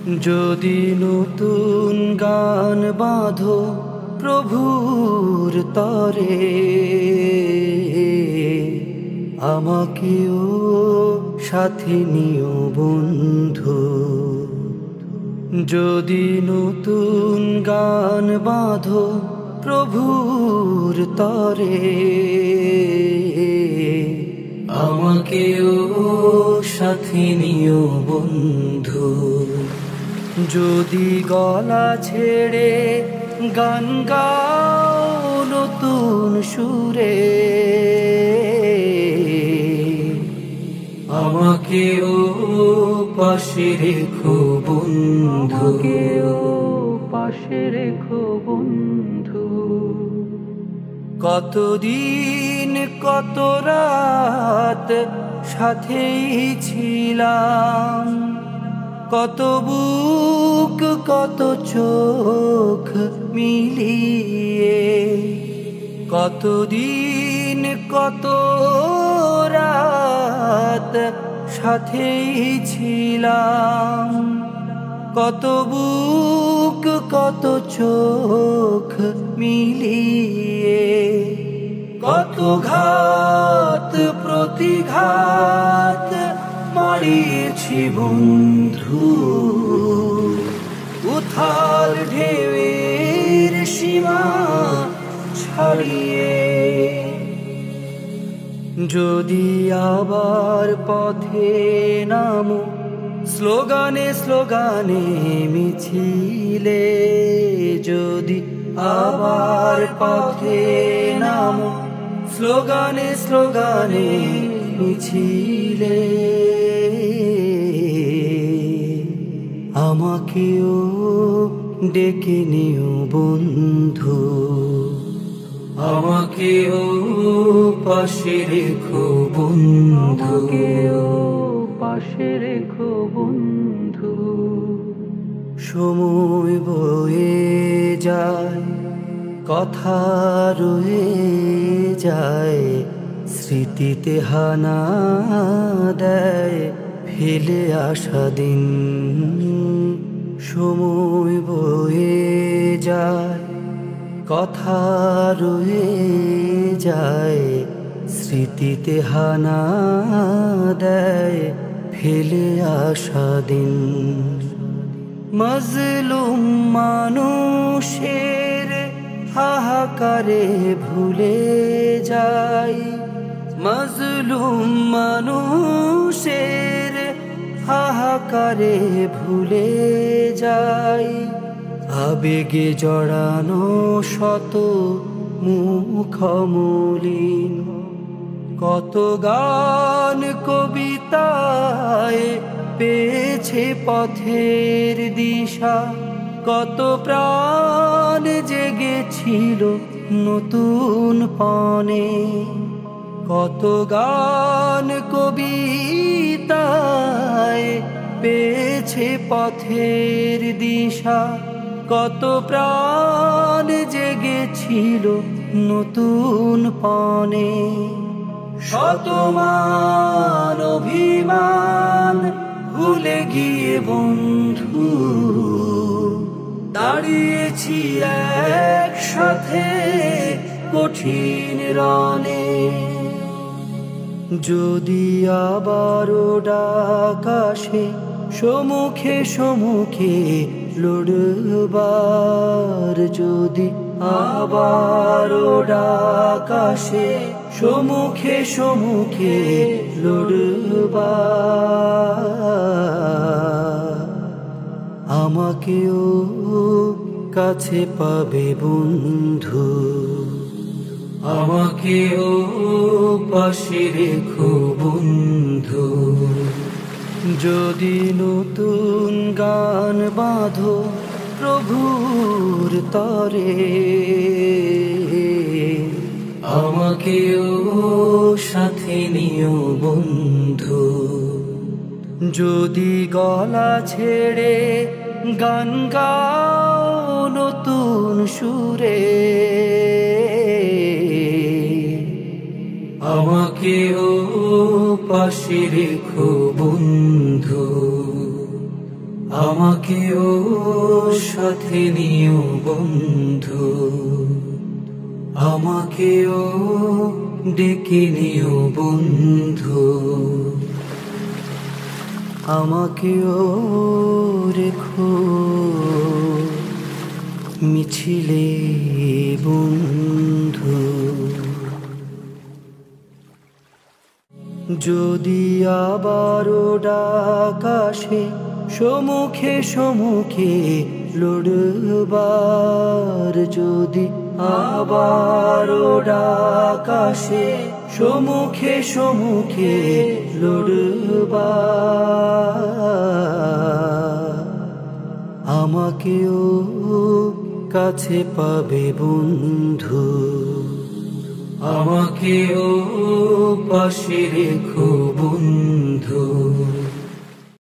যদি নতুন গান বাঁধো প্রভুর তরে, আমাকেও সাথে নিও বন্ধু। যদি নতুন গান বাঁধো প্রভুর তরে, আমাকেও সাথে নিও বন্ধু। যদি গলা ছেড়ে গান গাও নতুন সুরে, আমাকেও পাশে রেখো বন্ধু, পাশে রেখো বন্ধু। কতদিন কত রাত সাথেই ছিলাম, কত বুক কত চোখ মিলিয়ে, কতদিন কত রাত সাথেই ছিলাম, কত বুক কত চোখ মিলিয়ে, কত ঘাত প্রতিঘাত মারিয়েছি বন্ধু। উথাল ঢেউয়ের সীমা ছাড়িয়ে, যদি আবার পথে নামো স্লোগানে স্লোগানে মিছিলে, যদি আবার পথে নামো স্লোগানে স্লোগানে মিছিলে, আমাকেও ডেকে নিও বন্ধু, আমাকেও পাশে রেখো বন্ধু, পাশে রেখো বন্ধু। সময় বয়ে যায়, কথা রয়ে যায়, স্মৃতিতে হানা দেয় ফেলে আসা দিন। সময় বয়ে যায়, কথা রয়ে যায়, স্মৃতিতে হানা দেয় ফেলে আসা দিন। মজলুম মানুষের হাহাকারে ভুলে যাই, মজলুম মানুষের হাহাকারে ভুলে যাই, আবেগে জড়ানো শত মুখমলিন, কত গান কবিতায় পেয়েছে পথের দিশা, কত প্রাণ জেগেছিল নতুন পণে, কত গান কবিতায় পেয়েছে পথের দিশা, কত প্রাণ জেগেছিল নতুন পণে। শতমান অভিমান ভুলে গিয়ে বন্ধু, দাঁড়িয়েছি একসাথে কঠিন রণে। যদি আবারও ডাক আসে সম্মুখে সম্মুখে লড়বার, যদি আবারও ডাক আসে সম্মুখে সম্মুখে লড়বার, আমাকেও কাছে পাবে বন্ধু, আমাকেও পাশে রেখো বন্ধু। যদি নতুন গান বাঁধো প্রভুর তরে, আমাকেও সাথে নিও বন্ধু। যদি গলা ছেড়ে গান গাও নতুন সুরে, আমাকেও পাশে রেখো বন্ধু, আমাকেও সাথে নিও বন্ধু, আমাকেও ডেকে নিও বন্ধু, আমাকেও রেখো মিছিলে বন্ধু। যদি আবারও ডাক আসে সম্মুখে সম্মুখে লড়বার, যদি আবারও ডাক আসে সম্মুখে সম্মুখে লড়বার, আমাকেও কাছে পাবে বন্ধু, আমাকেও পাশে রেখো বন্ধু।